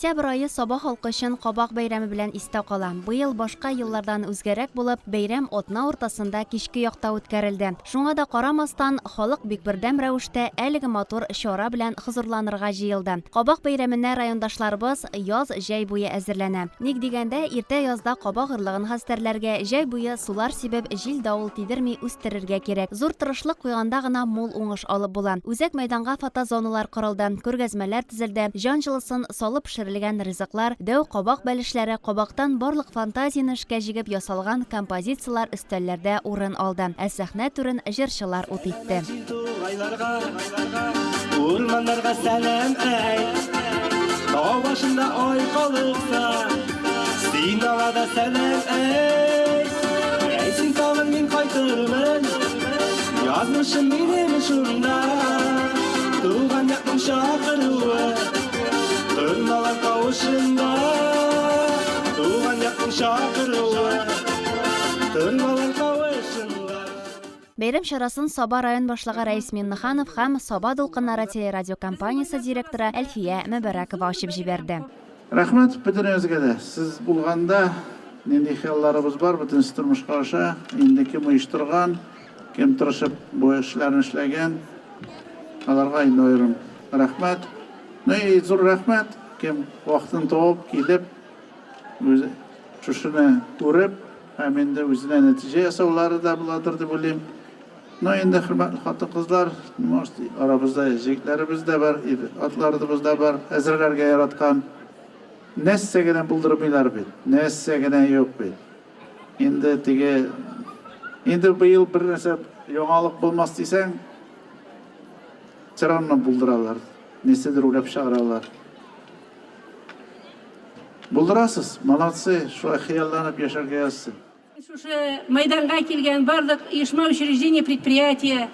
Сентябрь айы Саба халкы өчен Кабак бәйрәме белән истә кала. Быел башка еллардан үзгәрәк булып, бәйрәм атна уртасында кичке якта үткәрелде. Шуңа да карамастан, халык бик бердәм рәвештә әлеге матур чара белән хозурланырга җыелды. Кабак бәйрәменә райондашларыбыз яз җәй буе әзерләнә. Ник дигәндә, иртә язда кабак ырлыгын хәстәрләргә, җәй буе сулар сибеп, җил давыл тидерми үстерергә кирәк. Зур тырышлык куйганда гына мул уңыш алып була. Үзәк мәйданга фотозоналар корылды, күргәзмәләр төзелде, җан җылысын салып пешерелгән ризыклар, дәү кабак бәлешләре, кабактан барлык фантазияны эшкә җигеп ясалган композициялар өстәлләрдә урын алды. Ә сәхнә түрен җырчылар ут итте. Урманнарга сәлам әйт, тау башында ай калыкса, син алада сәлам әйт. Әйтсин тагын мин кайтырмын, язмышым минем шунда, туган якның чакыруы, тырналар кавышында, туган якның чакыруы, тырналар кавышында. Бәйрәм чарасын Саба район башлыгы Рәис Миннеханов һәм Саба Дулкыннары телерадиокомпаниясе директоры Әлфия Мәбәрәкова ачып җибәрде. Рәхмәт бөтенегезгә дә. Сез булганда нинди хыялларыбыз бар, бөтен тормышка аша, инде кем оештырган, кем тырышып бу эшләрне эшләгән, аларга инде аерым рәхмәт. Зур рәхмәт, кем вакытын табып килеп, үзе шушыны күреп, һәм инде үзенә нәтиҗә ясаулары да буладыр дип уйлыйм. Инде хөрмәтле хатын-кызлар, арабызда җегетләребез дә бар, атларыбыз да бар, әзерләргә яраткан. Нәрсә генә булдырмыйлар бит, нәрсә генә юк бит. Инде быел бер нәрсә яңалык булмас дисәң, чыранны булдыралар, нәрсәдер уйлап чыгаралар. Булдырасыз, молодцы, шулай хыялланып яшәргә язсын. Шушы мәйданга килгән барлык оешма учреждение, предприятие,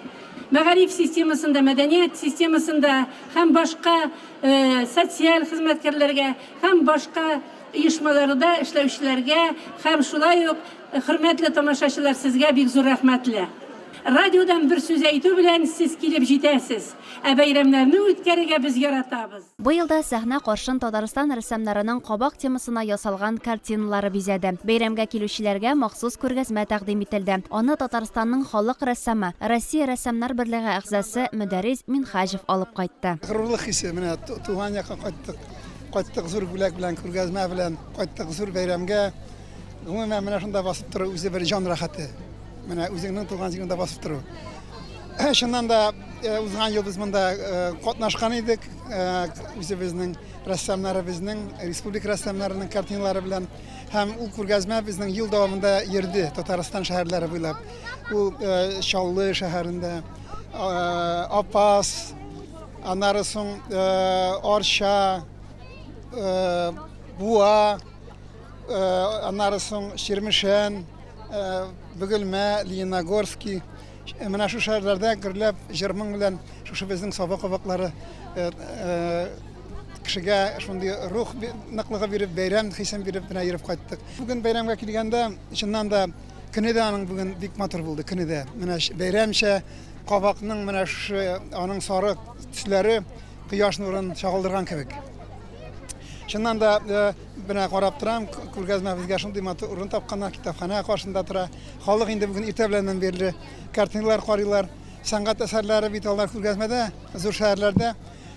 мәгариф системасында, мәдәният системасында һәм башка социаль хезмәткәрләргә һәм башка оешмаларда эшләүчеләргә һәм шулай ук хөрмәтле тамашачылар, сезгә бик зур рәхмәтле. Радиодан бер сүз әйтү белән сез килеп җитәсез. Ә бәйрәмнәрне үткәрергә без яратабыз. Быел да сәхнә каршын Татарстан рәссамнарының кабак темасына ясалган картиналары бизәде. Бәйрәмгә килүчеләргә махсус күргәзмә тәкъдим ителде. Аны Татарстанның халык рәссамы, Россия рәссамнар берлеге әгъзасы Мөдәррис Минхаҗев алып кайтты. Горурлык хисе, менә туган якка кайттык зур бүләк белән, күргәзмә белән, кайттык зур бәйрәмгә. Гомумән менә шунда басып тору үзе бер җан рәхәте. Менә үзеңнең туган җиреңдә басып тору. Шуннан да узган ел без монда катнашкан идек. Үзебезнең рәссамнарыбызның, республика рәссамнарының картиналары белән һәм ул күргәзмә безнең ел дәвамында йөрде Татарстан шәһәрләре буйлап. Ул Чаллы шәһәрендә, Апас, аннары соң Арча, Буа, аннары соң Ширмешән, Бөгелмә, Лениногорский. Менә шу шәһәрләрдә гөрләп җырмың белән шушы безнең Саба кабаклары кешегә шундый рух ныклыгы биреп, бәйрәм хисен биреп менә йөреп кайттык. Бүген бәйрәмгә килгәндә, чыннан да көне дә аның бүген бик матур булды, көне дә. Менә бәйрәмчә кабакның менә шушы аның сары төсләре кояш нурын чагылдырган кебек. Шуннан да менә карап торам, күргәзмә безгә шундый матур урын тапканнар, китапхана каршында тора. Халык инде бүген иртә белән бирле картиналар карыйлар, сәнгать әсәрләре бит алар күргәзмәдә, зур шәһәрләрдә.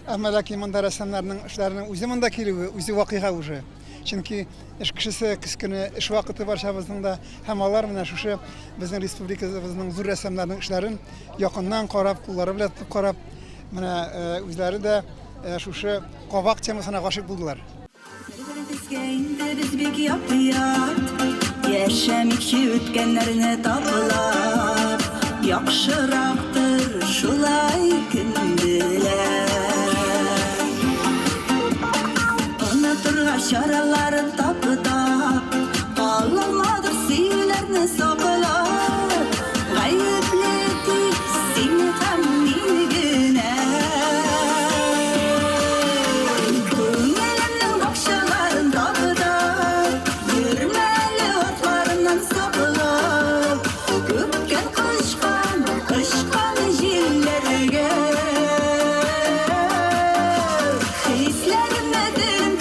Әмма ләкин монда рәссамнарның эшләренең үзе монда килүе, үзе вакыйга уже. Чөнки эш кешесе кискене эш вакыты барчабызның да һәм алар менә шушы безнең республикабызның зур рәссамнарның эшләрен якыннан карап, куллары белән тотып карап, менә үзләре дә шушы кабак темасына гашык булдылар. Biz bek yapıyat, yaşamikçi ötkenlerini tapılap, yakşıraktır şulay gündiler. Unuturga şaraların tapıdap, kalamadır sivlerini sakılap, gayipledik seni hem bilgine. Hislerim nedim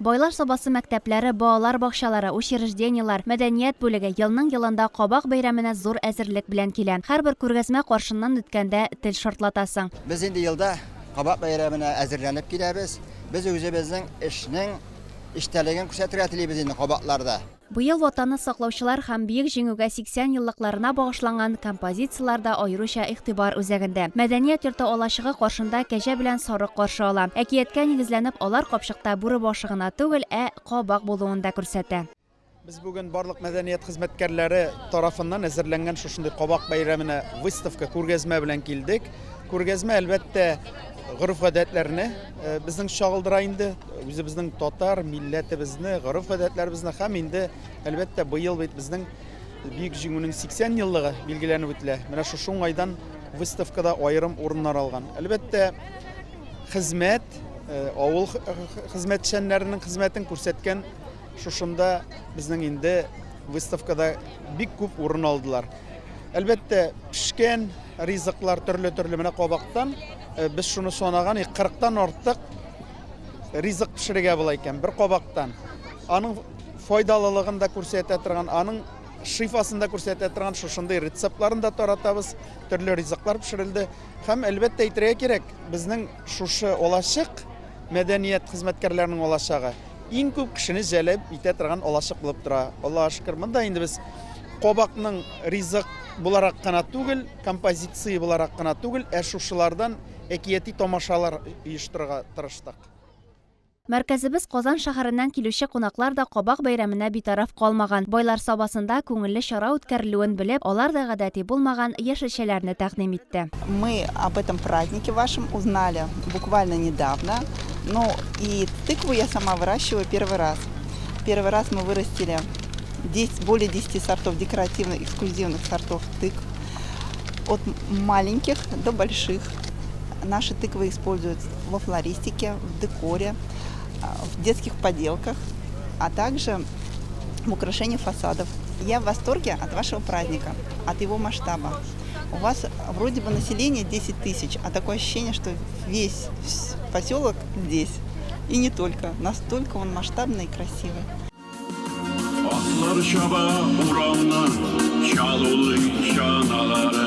Байлар собасы мәктәпләре, балалар бакчалары, учреждениелар, мәдәният бүлеге елның елында кабак бәйрәменә зур әзерлек белән килә. Һәрбер күргәзмә каршыннан үткәндә тел шартлатасың. Без инде елда кабак бәйрәменә әзерләнеп киләбез. Без үзебезнең эшнең иштәлеген күрсәтергә телибез инде кабакларда. Быел ватанны саклаучылар һәм биек җиңүгә 80 еллыкларына багышланган композицияларда аеруча игътибар үзәгендә. Мәдәният йорты алачыгы каршында кәҗә белән сарык каршы ала. Әкияткә нигезләнеп, алар капчыкта бүре башы гына түгел, кабак булуын да күрсәтә. Biz bugün барлык мәдәният хезмәткәрләре тарафыннан әзерләнгән шушындый кабак бәйрәменә выставка күргәзмә белән килдек. Күргәзмә әлбәттә гореф-гадәтләрне безнең чагылдыра инде. Үзебезнең татар милләтебезне, гореф-гадәтләребезне һәм инде әлбәттә быел бит безнең бик җиңүнең 80 еллыгы билгеләнеп үтелә. Менә шушы уңайдан выставкада аерым урыннар алган. Әлбәттә хезмәт, авыл хезмәтчәннәренең хезмәтен күрсәткән шушында безнең инде выставкада бик күп урын алдылар. Әлбәттә пешкән ризыклар төрле менә кабактан biz шуны санаган 40тан артык ризык пешерергә була икән бер кабактан. Аның файдалылыгын да күрсәтә торган, аның шифасын да күрсәтә торган шушындый рецептларын да таратабыз. Төрле ризыклар пешерелде. Һәм әлбәттә әйтергә кирәк, безнең шушы алачык мәдәният хезмәткәрләренең алачагы иң күп кешене җәлеп итә торган алачык булып тора. Аллаһка шөкер, монда инде без кабакның ризык буларак кына түгел, композиция буларак кына түгел, шушылардан әкияти тамашалар оештырырга тырыштык. Мәркәзебез Казан шәһәреннән килүче кунаклар да кабак бәйрәменә битараф калмаган. Байлар сабасында күңелле чара үткәрелүен белеп, алар да гадәти булмаган яшелчәләрне тәкъдим итте. Мы об этом празднике вашем узнали буквально недавно. Ну и тыкву я сама выращиваю первый раз. Первый раз мы вырастили более 10 сортов декоративных, эксклюзивных сортов тыкв. От маленьких до больших. Наши тыквы используются во флористике, в декоре, в детских поделках, а также в украшении фасадов. Я в восторге от вашего праздника, от его масштаба. У вас вроде бы население 10 тысяч, а такое ощущение, что весь поселок здесь. И не только. Настолько он масштабный и красивый. Atlar şaba uğramdan çalılı şanaları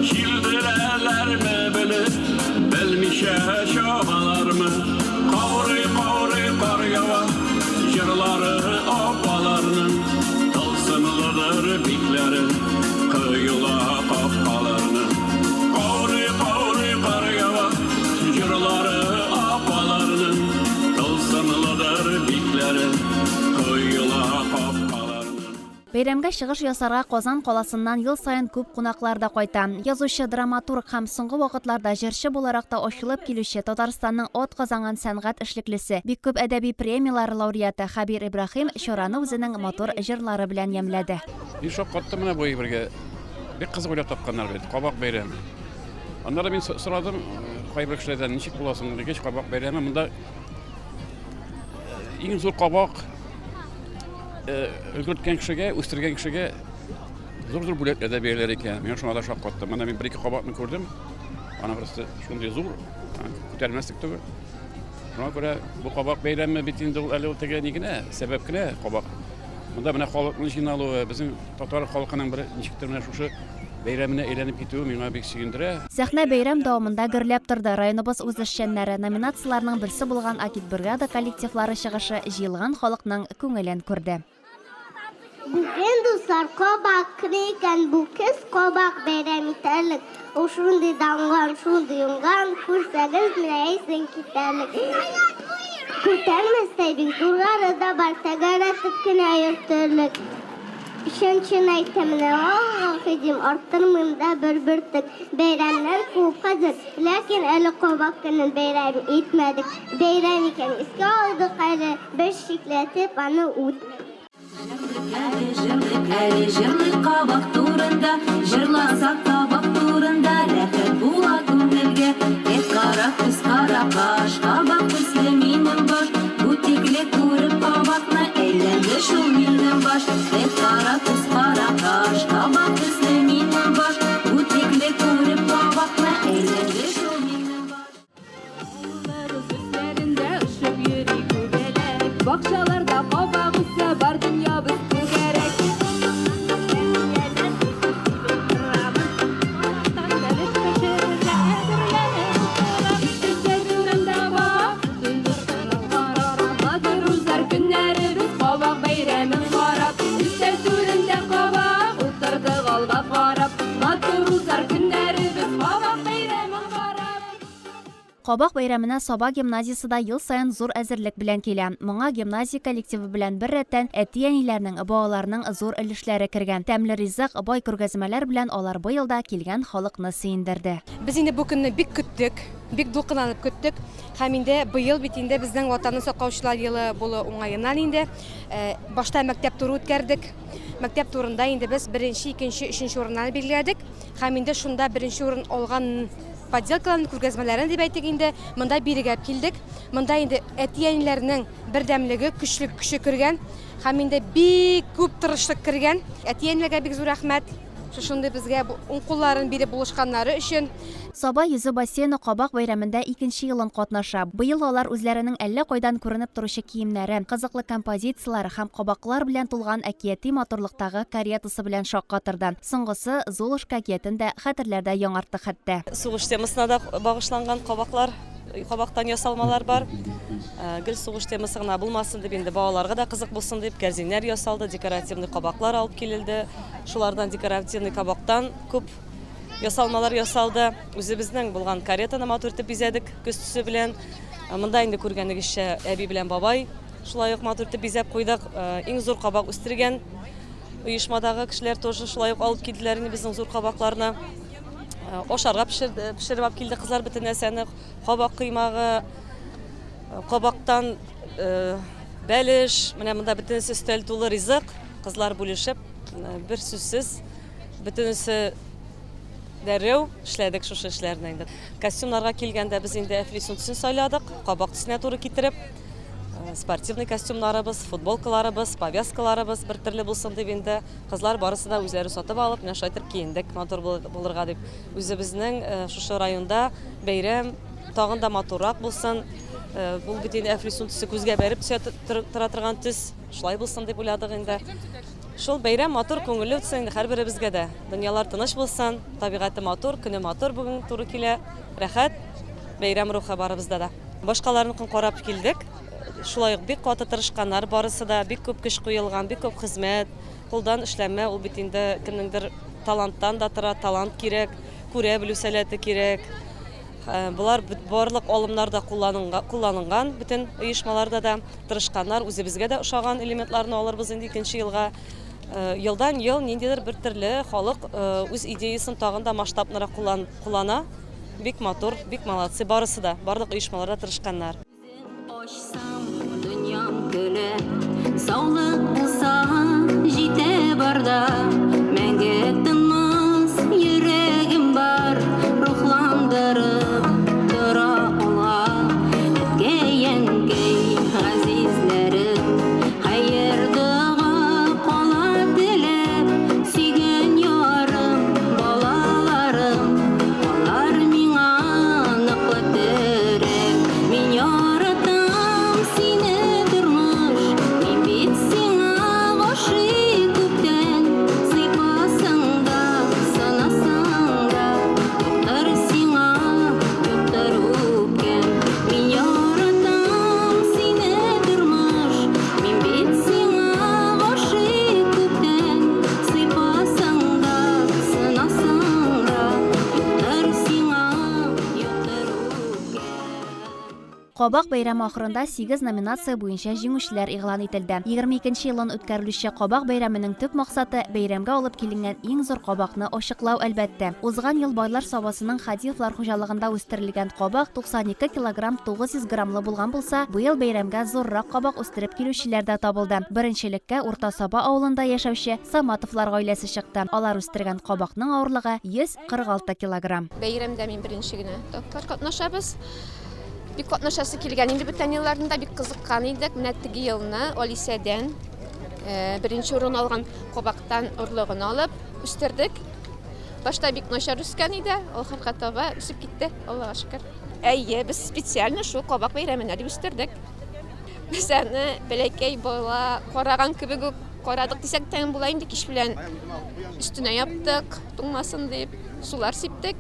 Şildireler mi bilir belmişe şabalar mı Kavri kar yava jırları apalarının Tılsımlıdır bikleri kıyıla kafkalarının Kavri kar yava jırları apalarının Tılsımlıdır bikleri kıyıla kafkalarının Бәйрәмгә чыгыш ясарга Казан каласыннан ел сайын күп кунаклар да кайта. Язучы, драматург һәм соңгы вакытларда җырчы буларак та ачылып килүче Татарстанның ат казанган сәнгать эшлеклесе, бик күп әдәби премиялар лауреаты Хәбир Ибраһим чараны үзенең матур җырлары белән ямьләде. Мин шаккатты менә бу әйбергә бик кызык уйлап тапканнар бит, кабак бәйрәме. Аннары мин сорадым, кайбер кешеләрдән ничек буласың дигәч, кабак бәйрәме монда иң зур кабак өлгерткән кешегә, үстергән кешегә зур бүләкләр дә бирәләр икән. Мин шуңа да шаккаттым. Менә мин бер-ике кабакны күрдем. Аны просто шундый зур, күтәрмәслек түгел. Шуңа күрә бу кабак бәйрәме бит инде ул әле тегә ни генә, сәбәп кенә кабак. Монда менә халыкның җыйналуы, безнең татар халкының бер ничектер менә шушы бәйрәменә әйләнеп китүе миңа бик сөендерә. Сәхнә бәйрәм дәвамында гөрләп торды. Районыбыз үз эшчәннәре номинацияларның берсе булган Акит бригада коллективлары чыгышы җыелган халыкның күңелен күрде. Бүген дуслар кабак крикән бу кыз кабак бәйрәм итәлек. Ул шундый даңган, шундый уңган, күрсәгез менә әйсен китәлек. Күтәрмәстәй бик зурлары да бар, тәгәрәтеп кенә йөртерлек. Ишенчен әйтәм менә Аллаһидим, арттырмыйм да бер тик. Бәйрәмнәр күп хәзер, ләкин әле кабак көнен бәйрәм итмәдек. Бәйрәм икән, искә алдык әле, без шикләтеп аны үтмәдек. Җырлый кабак турында, җырласак кабак турында, рәхәт була күңелгә. Кара күз, кара каш, кабак төсле минем баш, бу тикле күреп кабакны әйләнде шул минем баш. Кара күз, кара каш, кабак төсле минем баш, бу тикле күреп кабакны әйләнде шул минем баш. уйлап барып, матур узар көннәребез кабак бәйрәмен карап. Кабак бәйрәменә Саба гимназиясында ел сайын зур әзерлек белән килә. Моңа гимназия коллективы белән бер рәттән әти-әниләрнең, балаларның зур өлешләре кергән. Тәмле ризык, бай күргәзмәләр белән алар бу елда килгән халыкны сөендерде. Без инде бу көнне бик көттек, бик дулкынланып көттек. Һәм инде быел бит инде безнең ватанны саклаучылар елы булу уңаеннан инде башта мәктәп туры үткәрдек. Мәктәп турында инде без 1-нче, 2-нче, 3-нче урыннарны билгеләдек. Һәм инде шунда 1-нче урын алган поделкаларын, күргәзмәләрен дип әйтик инде, монда бирегәп килдек. Монда инде әти-әниләрнең бердәмлеге, көче кергән. Һәм инде бик күп тырышлык кергән. Әти-әниләргә бик зур рәхмәт. Шушындай безгә уң кулларын биреп булышканнары өчен. Саба йөзе бассейны Кабак бәйрәмендә 2нче елын катнаша. Быел алар үзләренең әллә кайдан күренеп торучы киемнәре, кызыклы композицияләре һәм кабаклар белән тулган әкияти матурлыктагы каретасы белән шаккатырды. Соңгысы Золушка әкиятен дә хәтерләрдә яңартты хәтта. Сугыш темасына да багышланган кабактан ясалмалар бар. Гел сугыш темасы гына булмасын дип инде балаларга да кызык булсын дип кәрзиннәр ясалды, декоративный кабаклар алып килелде. Шулардан декоративный кабактан күп ясалмалар ясалды. Үзебезнең булган каретаны матур итеп бизәдек көз төсе белән. Монда инде күргәнегезчә әби белән бабай шулай ук матур итеп бизәп куйдык. Иң зур кабак үстергән оешмадагы кешеләр тоже шулай ук алып килделәр инде безнең зур кабакларны. Ашарга пешереп алып килде кызлар бөтен нәрсәне, кабак кыймагы, кабактан бәлеш, менә монда бөтенесе өстәл тулы ризык, кызлар бүлешеп, бер сүзсез бөтенесе дәрәү эшләдек шушы эшләрне инде. Костюмнарга килгәндә без инде әфлисун төсен сайладык, кабак төсенә туры китереп, спортивный костюмнарыбыз, футболкаларыбыз, повязкаларыбыз бер төрле булсын дип инде кызлар барысы да үзләре сатып алып, менә шайтыр киендек, матур булырга дип. Үзебезнең шушы районда бәйрәм тагын да матуррак булсын. Бу бит инде әфлисун төсе күзгә бәреп тора торган төс, шулай булсын дип уйладык инде. Шул бәйрәм матур күңелле үтсен инде һәрберебезгә дә. Дөньялар тыныч булсын, табигате матур, көне матур бүген туры килә. Рәхәт бәйрәм рухы барыбызда да. Башкаларны карап килдек. Шулай ук бик каты тырышканнар барысы да, бик күп көч куелган, бик күп хезмәт, кулдан эшләмә, ул бит инде кемнеңдер таланттан да тора, талант кирәк, күрә белү сәләте кирәк. Булар барлык алымнарда кулланылган, бөтен оешмаларда да тырышканнар, үзебезгә дә ошаган элементларны алырбыз инде 2нче елга. Елдан ел ниндидер бер төрле халык үз идеясын тагын да масштабнырак куллана. Бик матур, бик молодцы барысы да, барлык оешмаларда тырышканнар. Dünyam köle, sağlık bulsa jite barda, мәңге тынмас yüreğim бар, ruhlandırıp tura ola, etkeyengey azizlerim, hayırdığa kola dilep, sügen yarım, balalarım, olar miңа ныклы терек, min yaratam seni durmuş, min bit singä gашыйk күптән, сыйпасың да, сынасың да, юктыр сиңа, юктыр үпкәм. Min yaratam seni durmuş, min bit singä gашыйk күптән, сыйпасың да, сынасың да, юктыр сиңа, юктыр үпкәм. Кабак бәйрәме ахырында 8 номинация буенча җиңүчеләр игълан ителде. 22нче елын үткәрелүче Кабак бәйрәменең төп максаты бәйрәмгә алып килгән иң зур кабакны ачыклау әлбәттә. Узган ел байлар сабасының Хадиевлар хуҗалыгында үстерелгән кабак 92 кг 900 грамлы булган булса, быел бәйрәмгә зуррак кабак үстереп килүчеләр дә табылды. Беренчелеккә Урта Саба авылында яшәүче Саматовлар гаиләсе чыкты. Алар үстергән кабакның авырлыгы 146 кг. Бәйрәмдә мин беренче генә катнашабыз. Бик катнашасы килгән инде бүтән елларында бик кызыккан идек. Менә теге елны Алисәдән беренче урын алган кабактан орлыгын алып үстердек. Башта бик начар үскән иде, ул һәркә таба үсеп китте, Аллага шөкер. Әйе, без специально шул кабак бәйрәменә дип үстердек. Без аны бәләкәй бала караган кебек Карадык дисәк тәң була инде кич белән өстенә яптык, туңмасын дип, сулар сиптек.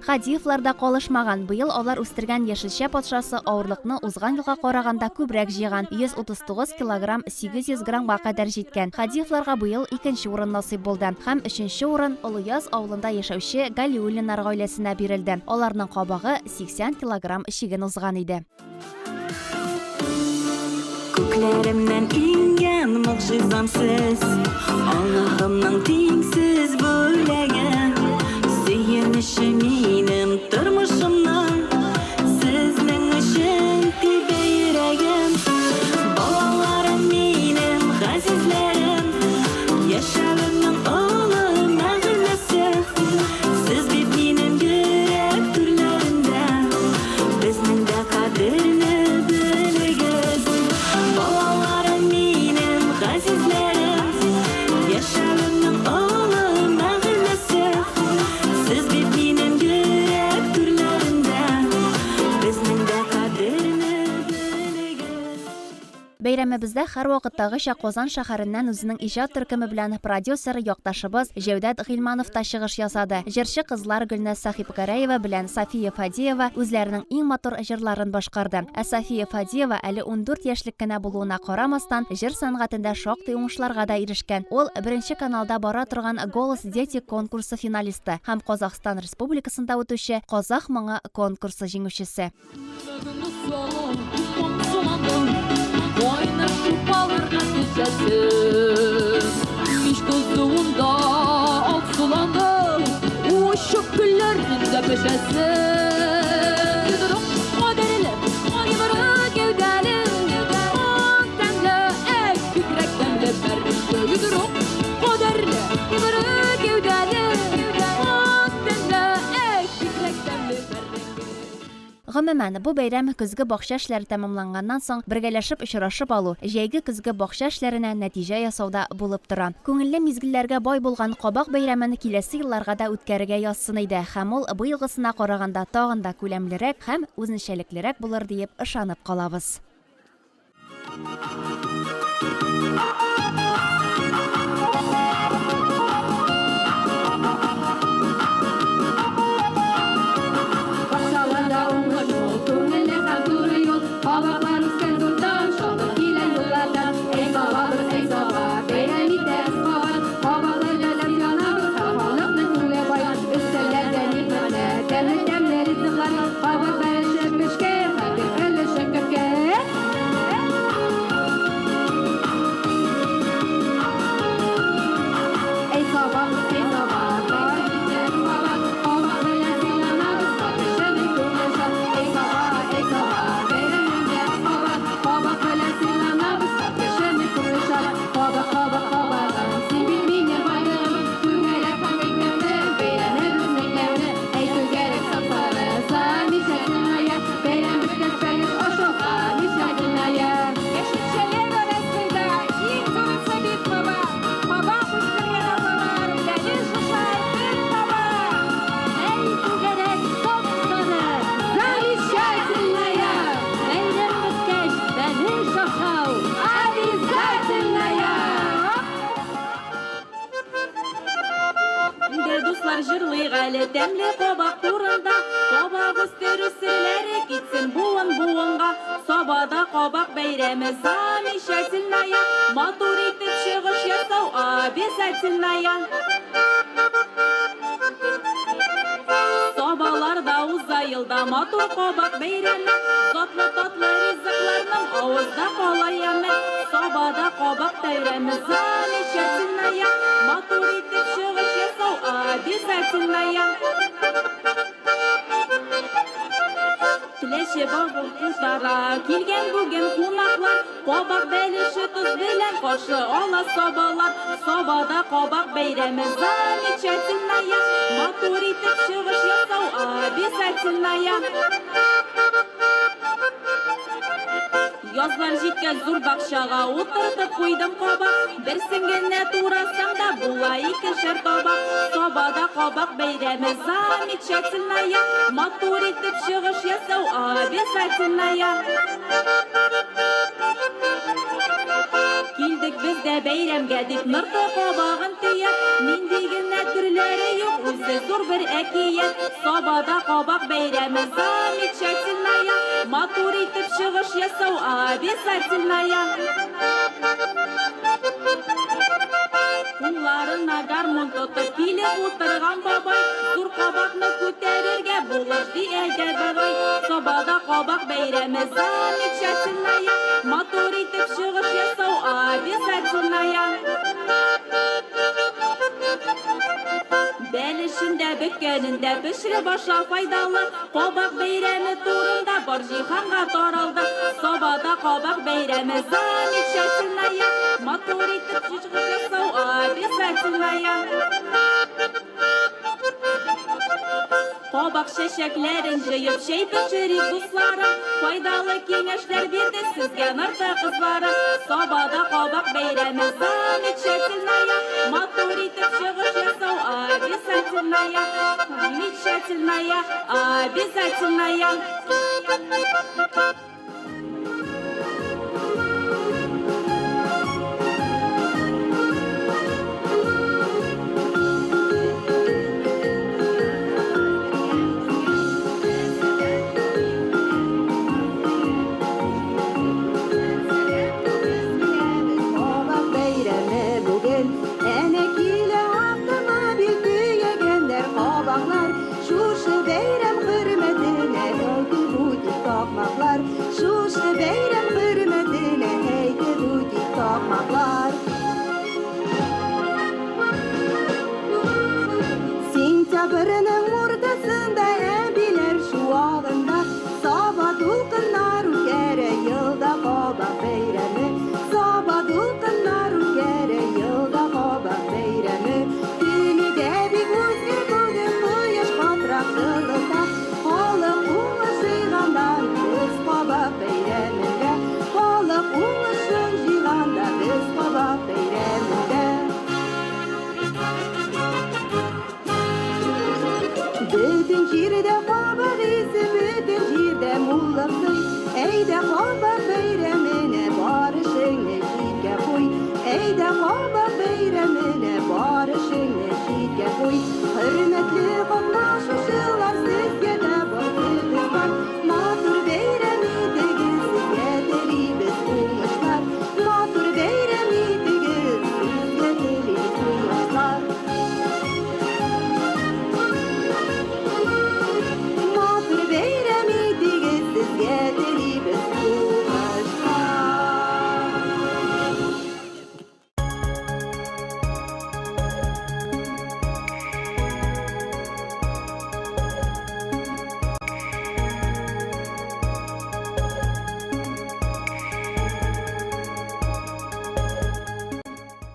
Хадиевларда калышмаган. Быел алар үстергән яшелчә патшасы авырлыкны узган елга караганда күбрәк җыйган. 139 килограмм 800 граммга кадәр җиткән. Хадиевларга быел 2нче урын насыйп булды. Һәм 3нче урын Олыяз авылында яшәүче Галиуллиннар гаиләсенә бирелде. Аларның кабагы 80 килограмм чиген узган иде. Күкләремнән иңгән могҗизамсыз, Аллаһымның тиңсез бүләге. Сөенечем минем тормышымның, сезнең өчен тибә йөрәгем. Балаларым минем газизләрем, яшәвемнең олы мәгънәсе. Сез бит минем йөрәк түрләрендә, безнең дә кадерне белегез. Балаларым минем газизләрем, яшәвемнең олы мәгънәсе. Сез бит минем йөрәк түрләрендә, безнең дә кадерне белегез. Бәйрәмебездә һәрвакыттагыча Казан шәһәреннән үзенең иҗат төркеме белән продюсер якташыбыз Җәүдәт Гыйльманов та чыгыш ясады. Җырчы кызлар Гөлназ Сахипкәрәева белән Сафия Фадиева үзләренең иң матур җырларын башкарды. Ә Сафия Фадиева әле 14 яшьлек кенә булуына карамастан, җыр сәнгатендә шактый уңышларга да ирешкән. Ул беренче каналда бара торган Голос дети конкурсы финалисты һәм Казахстан Республикасында үтүче Казах моңы конкурсы җиңүчесе. Oynaşıp alırlar gecesi, Miş kızduğunda alt sulandı, Uçup güllerinde peşesi. Yuduruk kaderli, Yuduruk gevdeli, Ak temli, ek kükrek temli perişte. Yuduruk kaderli, Yuduruk gevdeli, Ak temli, ek kükrek temli perişte. Гомумән, бу бәйрәм көзге бакча эшләре тәмамланганнан соң бергәләшеп очрашып алу, җәйге көзге бакча эшләренә нәтиҗә ясауда булып тора. Күңелле мизгелләргә бай булган Кабак бәйрәмен киләсе елларга да үткәрергә язсын иде. Һәм ул быелгысына караганда тагын да күләмлерәк һәм үзенчәлеклерәк булыр дип ышанып калабыз. Kabaklar üstten durdan, şaldır giylen yıllardan. Ey kabak, ey kabak, beyremi tez kabak. Kabaklar lelem yanabız, kafalıklı küle bayan. Üstellerden ikmane, temli temleri zıklar. Kabak berişirmişke, kalbim ölüşün köpke. Ey kabak, ey kabak, beyremi tez kabak. Kabak lelem yanabız, kafalıklı küle şal. Ey kabak, ey kabak. Kabak ölesin anabız, yaşını kuruşar. Kabak, kabak, kabaktan, sen bilmeyene bayrağım. Tügerek pameklemde, beyrene rüzmeklemde. Ey tügerek safları, sami çekin ayar. Beyren büsket feliz, o şoka, mis çekin ayar. Yaşıkçeler var eskide, ilk turutsa bir baba. Baba kuşkırgen azalar, deniz kuşar bir baba. Ey tügerek safları, sami çekin ayar. Beyren büsket feliz, o şoka, mis çekin ayar. Dostlar jırlıyıq әлі тәмлі қобақ турында. Қобақ үстері сүрлері кетсін буын-буынға. Собада қобақ бәйрәмі замечательная. Матур етіп шығыш ясау обязательная. Собаларда ұзайылда матур қобақ бәйрәмі. Затлы татлы ризықларның ауызда қалайамы. Собада қобақ бәйрәмі замечательная. Матур етіп шығыш ясау обязательная. Тілеші бағыл құздара келген бүгін қонақлар. Қобақ бәліші тұз білен қаршы ала собалар. Собада қобақ бәйрәмі замечательная. Матур етіп шығыш ясау обязательная. Язлар жеткен зур бақшаға отыртып қойдым қобақ. Бір сіңгенне турасаң да була екіншер тобақ. Собада қобақ бәйрәмі замечательная. Матур етіп шығыш ясау обязательная. Келдік бізде de beyramga dip nırtı kabağın tüyet. Nindigine türleri yok özü zor bir ekiyet. Sobada kabak beyremi zamit şetilmeye. Matur itip çıkış yasav abi sertilmeye. Kullarına garmon tutup kilip oturgan babay. Dur kabakны көтерерге bulur diyelde bagay. Sobada kabak beyremi zamit şetilmeye. Matur itip çıkış yasav abi sertilmeye. Belişinde bütkeninde pişire başa faydalı. Kabak beyremi turunda bar cihanға taraldı. Sobada kabak beyremi zamit şetilmeye. Matur itip çıkış yasav abi sertilmeye. Kabak şeşeklerin jıyıp şey pişirip dostları. Faydalı kengeşler birdi sizge nırtı kızları. Sobada kabak beyremi zamit şetilmeye. Matur itip çıkış yasav abi sertilmeye. Zamit şetilmeye abi sertilmeye. Sentyabrının ortasında ebiler şu ağında Sabah dulkınlar ülkere yılda kabak beyremi Sabah dulkınlar ülkere yılda kabak beyremi Günü de bir güzgür bugün bu yaş katrakçılığında Halık ulaşıyğanda biz kabak beyreminde Halık ulaşıyğanda biz kabak beyreminde Bütün jirde kabak isi, bütün jirde mullaqsın Eyde kabak beyremine barışını jirge koy Eyde kabak beyremine